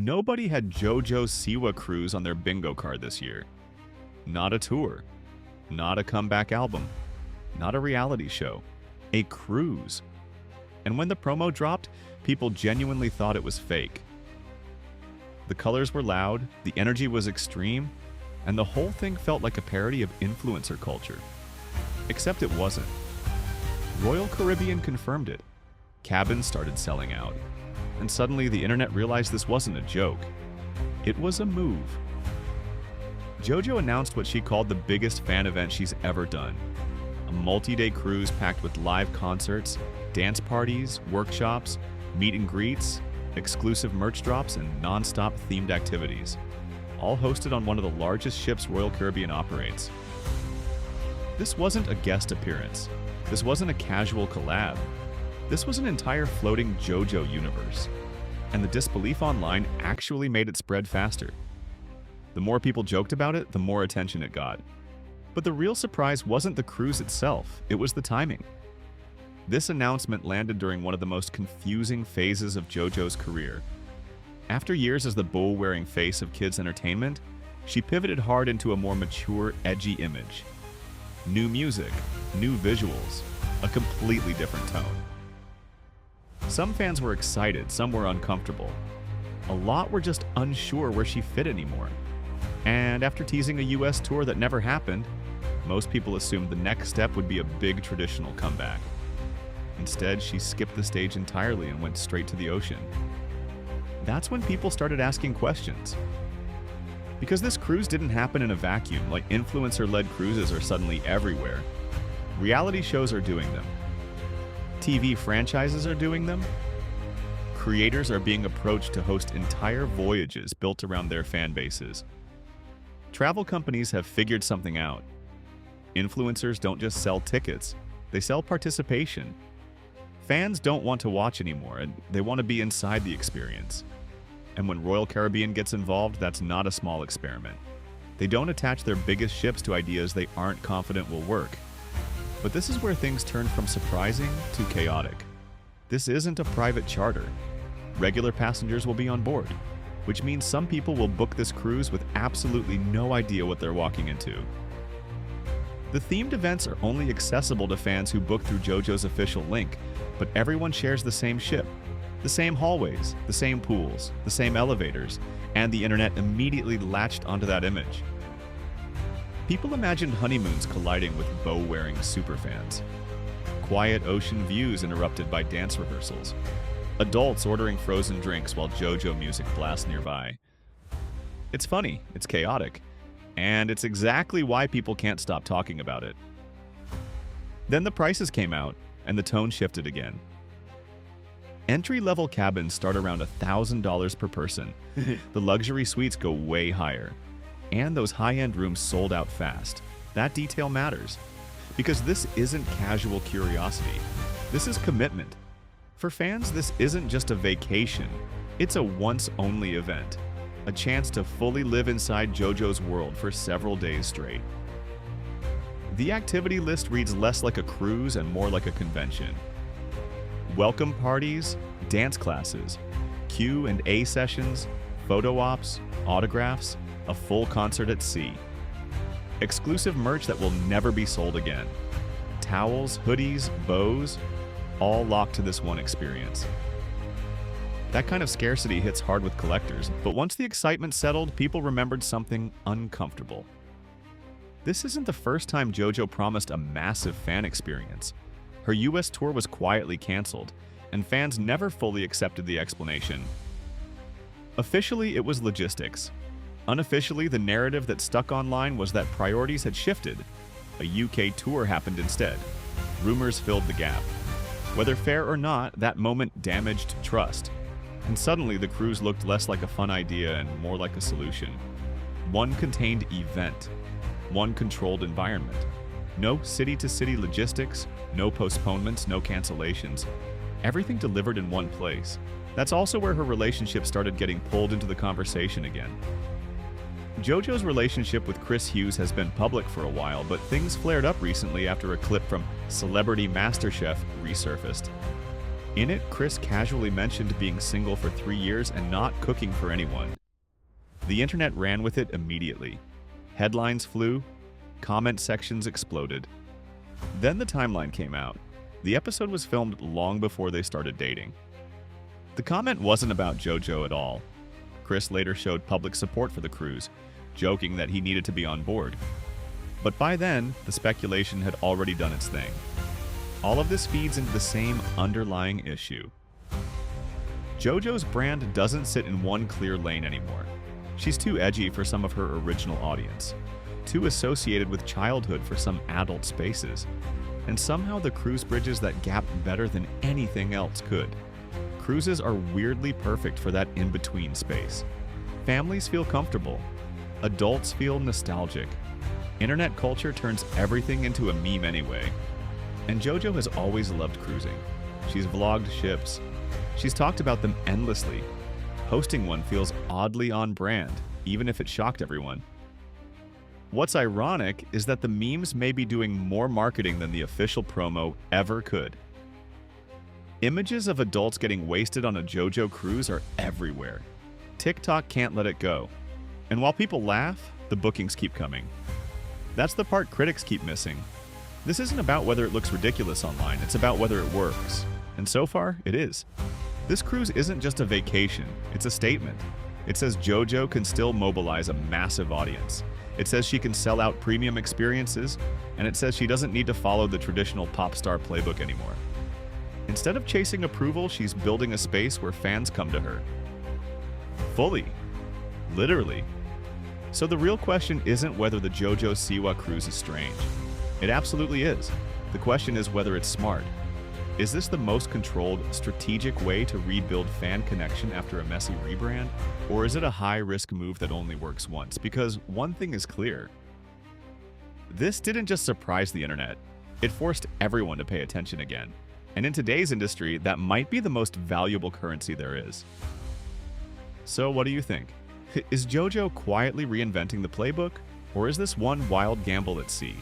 Nobody had JoJo Siwa Cruise on their bingo card this year. Not a tour, not a comeback album, not a reality show, a cruise. And when the promo dropped, people genuinely thought it was fake. The colors were loud, the energy was extreme, and the whole thing felt like a parody of influencer culture. Except it wasn't. Royal Caribbean confirmed it. Cabins started selling out. And suddenly the internet realized this wasn't a joke. It was a move. JoJo announced what she called the biggest fan event she's ever done. A multi-day cruise packed with live concerts, dance parties, workshops, meet and greets, exclusive merch drops, and non-stop themed activities. All hosted on one of the largest ships Royal Caribbean operates. This wasn't a guest appearance. This wasn't a casual collab. This was an entire floating JoJo universe. And the disbelief online actually made it spread faster. The more people joked about it, the more attention it got. But the real surprise wasn't the cruise itself, it was the timing. This announcement landed during one of the most confusing phases of JoJo's career. After years as the bow-wearing face of kids' entertainment, she pivoted hard into a more mature, edgy image. New music, new visuals, a completely different tone. Some fans were excited, some were uncomfortable. A lot were just unsure where she fit anymore. And after teasing a US tour that never happened, most people assumed the next step would be a big traditional comeback. Instead, she skipped the stage entirely and went straight to the ocean. That's when people started asking questions. Because this cruise didn't happen in a vacuum, like influencer-led cruises are suddenly everywhere. Reality shows are doing them. TV franchises are doing them. Creators are being approached to host entire voyages built around their fan bases. Travel companies have figured something out. Influencers don't just sell tickets, they sell participation. Fans don't want to watch anymore, and they want to be inside the experience. And when Royal Caribbean gets involved, that's not a small experiment. They don't attach their biggest ships to ideas they aren't confident will work. But this is where things turn from surprising to chaotic. This isn't a private charter. Regular passengers will be on board, which means some people will book this cruise with absolutely no idea what they're walking into. The themed events are only accessible to fans who book through JoJo's official link, but everyone shares the same ship, the same hallways, the same pools, the same elevators, and the internet immediately latched onto that image. People imagined honeymoons colliding with bow-wearing superfans. Quiet ocean views interrupted by dance rehearsals. Adults ordering frozen drinks while JoJo music blasts nearby. It's funny, it's chaotic, and it's exactly why people can't stop talking about it. Then the prices came out, and the tone shifted again. Entry-level cabins start around $1,000 per person. The luxury suites go way higher. And those high-end rooms sold out fast. That detail matters. Because this isn't casual curiosity. This is commitment. For fans, this isn't just a vacation. It's a once-only event. A chance to fully live inside JoJo's world for several days straight. The activity list reads less like a cruise and more like a convention. Welcome parties, dance classes, Q&A sessions, photo ops, autographs, a full concert at sea. Exclusive merch that will never be sold again. Towels, hoodies, bows, all locked to this one experience. That kind of scarcity hits hard with collectors, but once the excitement settled, people remembered something uncomfortable. This isn't the first time JoJo promised a massive fan experience. Her US tour was quietly canceled, and fans never fully accepted the explanation. Officially, it was logistics. Unofficially, the narrative that stuck online was that priorities had shifted. A UK tour happened instead. Rumors filled the gap. Whether fair or not, that moment damaged trust. And suddenly, the cruise looked less like a fun idea and more like a solution. One contained event. One controlled environment. No city-to-city logistics, no postponements, no cancellations. Everything delivered in one place. That's also where her relationship started getting pulled into the conversation again. JoJo's relationship with Chris Hughes has been public for a while, but things flared up recently after a clip from Celebrity MasterChef resurfaced. In it, Chris casually mentioned being single for 3 years and not cooking for anyone. The internet ran with it immediately. Headlines flew, comment sections exploded. Then the timeline came out. The episode was filmed long before they started dating. The comment wasn't about JoJo at all. Chris later showed public support for the cruise, joking that he needed to be on board. But by then, the speculation had already done its thing. All of this feeds into the same underlying issue. JoJo's brand doesn't sit in one clear lane anymore. She's too edgy for some of her original audience, too associated with childhood for some adult spaces, and somehow the cruise bridges that gap better than anything else could. Cruises are weirdly perfect for that in-between space. Families feel comfortable. Adults feel nostalgic. Internet culture turns everything into a meme anyway. And JoJo has always loved cruising. She's vlogged ships. She's talked about them endlessly. Hosting one feels oddly on brand, even if it shocked everyone. What's ironic is that the memes may be doing more marketing than the official promo ever could. Images of adults getting wasted on a JoJo cruise are everywhere. TikTok can't let it go. And while people laugh, the bookings keep coming. That's the part critics keep missing. This isn't about whether it looks ridiculous online, it's about whether it works. And so far, it is. This cruise isn't just a vacation, it's a statement. It says JoJo can still mobilize a massive audience. It says she can sell out premium experiences, and it says she doesn't need to follow the traditional pop star playbook anymore. Instead of chasing approval, she's building a space where fans come to her. Fully. Literally. So the real question isn't whether the JoJo Siwa Cruise is strange. It absolutely is. The question is whether it's smart. Is this the most controlled, strategic way to rebuild fan connection after a messy rebrand? Or is it a high-risk move that only works once? Because one thing is clear. This didn't just surprise the internet. It forced everyone to pay attention again. And in today's industry, that might be the most valuable currency there is. So what do you think? Is JoJo quietly reinventing the playbook? Or is this one wild gamble at sea?